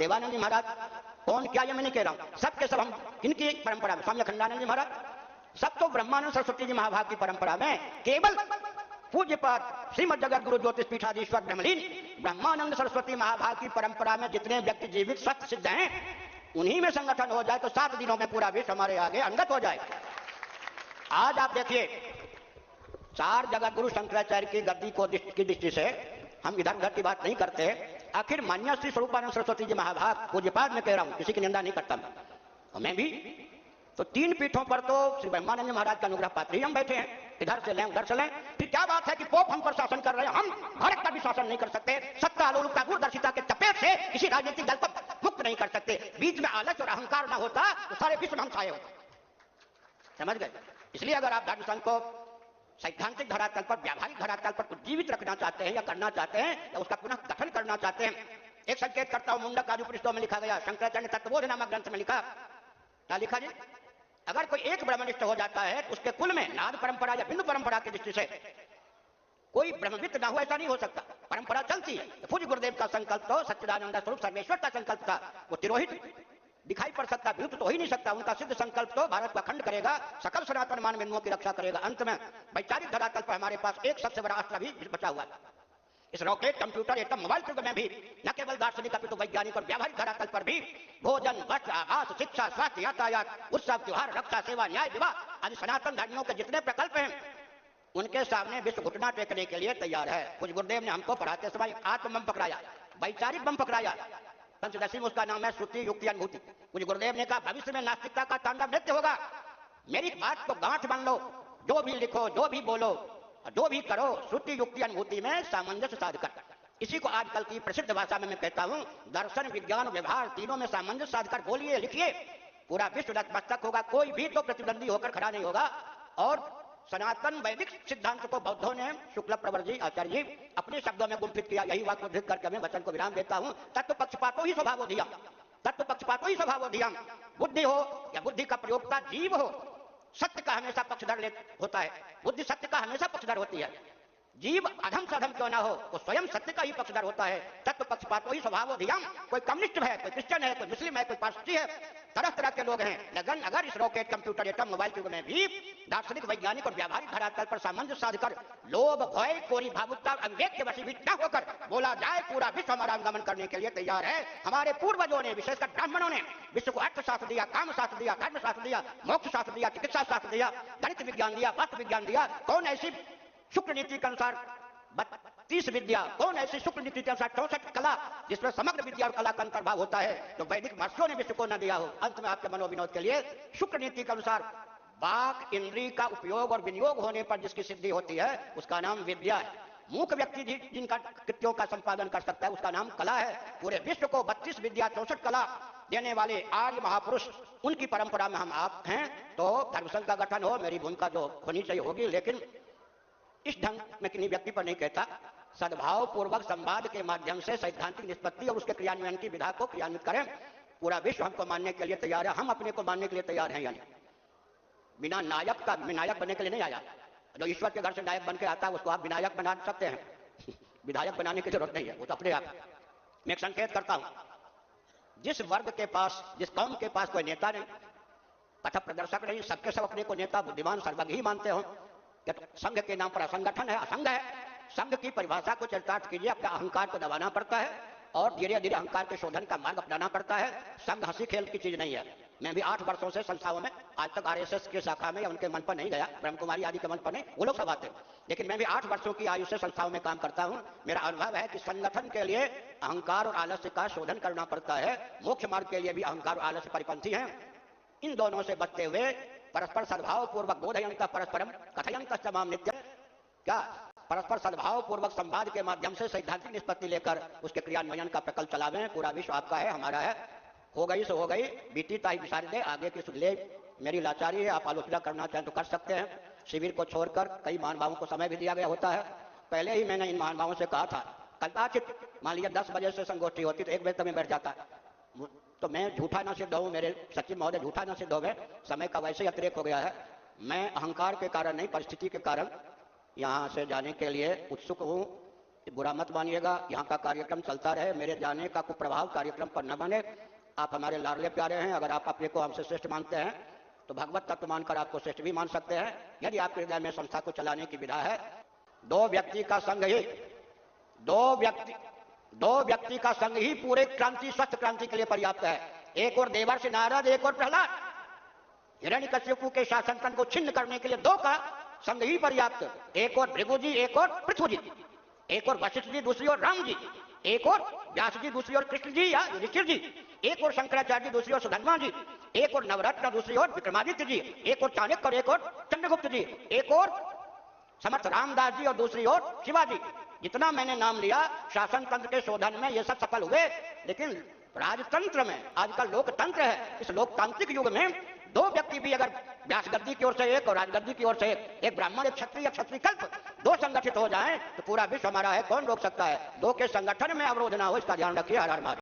देवानंद जी महाराज, कौन क्या ये मैं नहीं कह रहा हूं, सब के सब हम किनकी परंपरा में, स्वामी अखंडानंद जी महाराज, सब तो ब्रह्मानंद सरस्वती जी महाभाग की परंपरा में। केवल पूज्यपाद श्रीमद जगत गुरु ज्योतिष पीठाधीश्वर ब्रह्मलीन ब्रह्मानंद सरस्वती महाभाग की परंपरा में जितने व्यक्ति जीवित सत्य सिद्ध हैं, उन्हीं में संगठन हो जाए तो 7 दिनों में पूरा विश्व हमारे आगे अंगत हो जाए। आज आप देखिए, 4 जगत गुरु शंकराचार्य की गद्दी की दृष्टि से हम इधर उधर की बात नहीं करते। आखिर मान्य श्री स्वरूपानंद सरस्वती जी महाभाग पूज्यपाद में कह रहा हूं, किसी की निंदा नहीं करता मैं भी। तो 3 पीठों पर तो श्री ब्रह्मानंद महाराज का अनुग्रह पात्र ही हम बैठे हैं, इधर से लें उधर से लें। फिर क्या बात है कि पोप हम पर शासन कर रहे हैं, हम भारत का भी शासन नहीं कर सकते। सत्ता लोलुपता दूरदर्शिता के चपेट से किसी राजनीतिक दल को मुक्त नहीं कर सकते। बीच में आलस और अहंकार न होता तो सारे विश्व में हम छाए होते, समझ गए। इसलिए अगर आप धर्म संघ को सैद्धांतिक धरातल पर, व्यावहारिक धरातल पर जीवित रखना चाहते हैं या करना चाहते हैं या उसका पुनः गठन करना चाहते हैं, एक संकेत करता हूं, मुंडक आदि उपनिषदों में लिखा गया, शंकराचार्य ने तत्वबोध नामक ग्रंथ में लिखा, क्या लिखा जी, अगर कोई एक ब्रह्मनिष्ठ हो जाता है तो उसके कुल में नाद परंपरा या बिंदु परंपरा की दृष्टि से कोई ब्रह्मविद ना हो, ऐसा नहीं हो सकता। परंपरा चलती है। पूज्य गुरुदेव का संकल्प तो सच्चिदानंद स्वरूप सर्वेश्वर का संकल्प था, वो तिरोहित दिखाई पड़ सकता, विरुद्ध तो हो ही नहीं सकता। उनका सिद्ध संकल्प तो भारत का खंड करेगा, सकल सनातन मान बिंदुओं की रक्षा करेगा। अंत में वैचारिक धरातल पर हमारे पास एक सबसे बड़ा अस्त्र भी बचा हुआ है। इस रॉकेट, कंप्यूटर, एटम, मोबाइल युग में भी न केवल दार्शनिक अपितु वैज्ञानिक और व्यावहारिक धरातल पर भी भोजन, वस्त्र, आवास, शिक्षा, स्वास्थ्य, यातायात, उत्सव, त्योहार, रक्षा, सेवा, न्याय, विवाह आदि सनातन धर्मियों के जितने प्रकल्प हैं, उनके सामने विश्व घुटना टेकने के लिए तैयार है। कुछ गुरुदेव ने हमको पढ़ाते समय आत्म बम पकड़ाया, वैचारिक बम पकड़ाया। पंचदशी में उसका नाम है श्रुति युक्ति अनुभूति। कुछ गुरुदेव ने कहा भविष्य में नास्तिकता का तांडव नृत्य होगा। मेरी बात को गांठ बांध लो, जो भी लिखो, जो भी बोलो, जो भी करो, श्रुति युक्ति अनुभूति में सामंजस्य साधकर। इसी को आजकल की प्रसिद्ध भाषा में मैं कहता हूं, दर्शन, विज्ञान, व्यवहार तीनों में सामंजस्य साधकर बोलिए, लिखिए, पूरा विश्व नतमस्तक होगा। कोई भी तो प्रतिद्वंदी होकर खड़ा नहीं होगा। और सनातन वैदिक सिद्धांत को बौद्धों ने, शुक्ल प्रवर जी, आचार्य जी, अपने शब्दों में गुंफित किया। यही बात उद्धृत करके मैं वचन को विराम देता हूं। तत्व पक्षपातो ही स्वभावो धियम, तत्व पक्षपातो ही स्वभावो धियम। बुद्धि हो या बुद्धि का प्रयोगता जीव हो, सत्य का हमेशा पक्षधर होता है। बुद्धि सत्य का हमेशा पक्षधर होती है। जीव अधम से अधम क्यों ना हो, तो स्वयं सत्य का ही पक्षधर होता है। तत्व पक्षपातो ही स्वभावो धियम। कोई कम्युनिस्ट है, कोई क्रिश्चियन है, कोई मुस्लिम है, कोई पारसी है, तरह तरह के लोग हैं। लेकिन अगर इस रॉकेट, कंप्यूटर, एटम, मोबाइल युग में भी दार्शनिक, वैज्ञानिक और व्यावहारिक धरातल पर सामंजस्य साधकर लोभ, भय, कोरी भावुकता, अविवेक के वशीभूत न होकर बोला जाए, पूरा विश्व हमारा अनुगमन करने के लिए तैयार है। हमारे पूर्वजों ने, विशेषकर ब्राह्मणों ने, विश्व को अर्थशास्त्र दिया, काम शास्त्र दिया, धर्म शास्त्र दिया, मोक्ष शास्त्र दिया, चिकित्सा शास्त्र दिया, गणित विज्ञान दिया, वास्तु विज्ञान दिया। कौन ऐसी शुक्ल नीति के अनुसार 32 विद्या, कौन ऐसी शुक्ल नीति के अनुसार 64 कला, जिसमें समग्र विद्या और कला का अंतर्भाव होता है, तो वैदिक महर्षियों ने विश्व को न दिया हो। अंत में आपके मनोविनोद के लिए, शुक्ल नीति के अनुसार वाक इंद्रिय का उपयोग और विनियोग होने पर जिसकी सिद्धि होती है, उसका नाम विद्या है। मूक व्यक्ति जिनका कृत्यों का संपादन कर सकता है, उसका नाम कला है। पूरे विश्व को 32 विद्या, 64 कला देने वाले आर्य महापुरुष, उनकी परंपरा में हम आप हैं। तो धर्मसंघ का गठन हो, मेरी भूमिका जो होनी चाहिए होगी, लेकिन इस ढंग में किसी व्यक्ति पर नहीं कहता। सद्भाव पूर्वक संवाद के माध्यम से सैद्धांतिक निष्पत्ति और उसके क्रियान्वयन की विधा को क्रियान्वित करें। पूरा विश्व हमको मानने के लिए तैयार है, हम अपने को मानने के लिए तैयार हैं। यानी बिना नायक का, मैं नायक बनने के लिए नहीं आया। जो ईश्वर के घर से नायक बन के आता है, उसको आप विनायक बना सकते हैं, विधायक बनाने की जरूरत नहीं है, वो तो अपने आप। मैं एक संकेत करता हूं, जिस वर्ग के पास, जिस कौम के पास कोई नेता नहीं, पथ प्रदर्शक नहीं, सबके सब अपने को नेता, बुद्धिमान, सर्वज्ञ ही मानते हो, संघ के नाम पर असंगठन है, असंग है। संघ की परिभाषा को चरितार्थ कीजिए। अपना अहंकार को दबाना पड़ता है और धीरे धीरे अहंकार के शोधन का मार्ग अपनाना पड़ता है। संघ हंसी खेल की चीज नहीं है। मैं भी 8 वर्षों से संस्थाओं में, आज तक आरएसएस की शाखा में या उनके मन पर नहीं गया, ब्रह्म कुमारी आदि के मन पर नहीं, वो लोग सब आते, लेकिन मैं भी 8 वर्षों की आयु से संस्थाओं में काम करता हूं। मेरा अनुभव है कि संगठन के लिए अहंकार और आलस्य का शोधन करना पड़ता है। मोक्ष मार्ग के लिए भी अहंकार और आलस्य परिपंथी है। इन दोनों से बचते हुए परस्पर सद्भाव पूर्वक बोधयंत परस्परम कथयंत तमाम नित्य, क्या परस्पर सद्भाव पूर्वक संवाद के माध्यम से सैद्धांतिक निष्पत्ति लेकर उसके क्रियान्वयन का प्रकल्प चलावें। पूरा विश्व आपका है, हमारा है। हो गई सो हो गई, बीती ताई विसार दे, आगे की सुध ले। मेरी लाचारी है, आप आलोचना करना चाहें तो कर सकते हैं। शिविर को छोड़कर कई महानुभावों को समय भी दिया गया होता है। पहले ही मैंने इन महानुभावों से कहा था, कदाचित मान लीजिए 10 बजे से संगोष्ठी होती तो 1 बजे तक मैं बैठ जाता, तो मैं झूठा ना सिद्ध हूं, मेरे सचिव महोदय झूठा ना सिद्ध हो गए। समय का वैसे ही अतिरेक हो गया है। मैं अहंकार के कारण नहीं, परिस्थिति के कारण यहाँ से जाने के लिए उत्सुक हूँ। बुरा मत मानिएगा, यहाँ का कार्यक्रम चलता रहे, मेरे जाने का कुप्रभाव कार्यक्रम पर न बने। आप हमारे लाडले प्यारे हैं, अगर आप अपने को हमसे श्रेष्ठ मानते हैं तो भगवत तत्व मानकर आपको श्रेष्ठ भी मान सकते हैं। यदि आपके हृदय में संस्था को चलाने की विधा है, दो व्यक्ति का संग ही पूरे क्रांति, स्वस्थ क्रांति के लिए पर्याप्त है। एक और देवर्षि नारद, एक और प्रहलाद, हिरण्यकश्यपु के शासन तंत्र को छिन्न करने के लिए दो का संग ही पर्याप्त। एक और भृगु जी, एक और पृथु जी, एक और वशिष्ठ जी, दूसरी ओर राम जी, एक और व्यास जी, दूसरी ओर कृष्ण जी या युधिष्ठिर जी, एक और शंकराचार्य जी, दूसरी ओर सुधन्वा जी, एक और नवरत्न, दूसरी ओर विक्रमादित्य जी, एक और चाणक्य और एक और चंद्रगुप्त जी, एक और समर्थ रामदास जी और दूसरी ओर शिवाजी। जितना मैंने नाम लिया, शासन तंत्र के शोधन में ये सब सफल हुए, लेकिन राजतंत्र में, आजकल लोकतंत्र है, इस लोकतांत्रिक युग में दो व्यक्ति भी अगर व्यास गद्दी की ओर से एक और राजगद्दी की ओर से एक ब्राह्मण, एक क्षत्रिय, क्षत्रिय कल्प दो संगठित हो जाएं तो पूरा विश्व हमारा है, कौन रोक सकता है। दो के संगठन में अवरोध ना हो, इसका ध्यान रखिए। हर हर महादेव।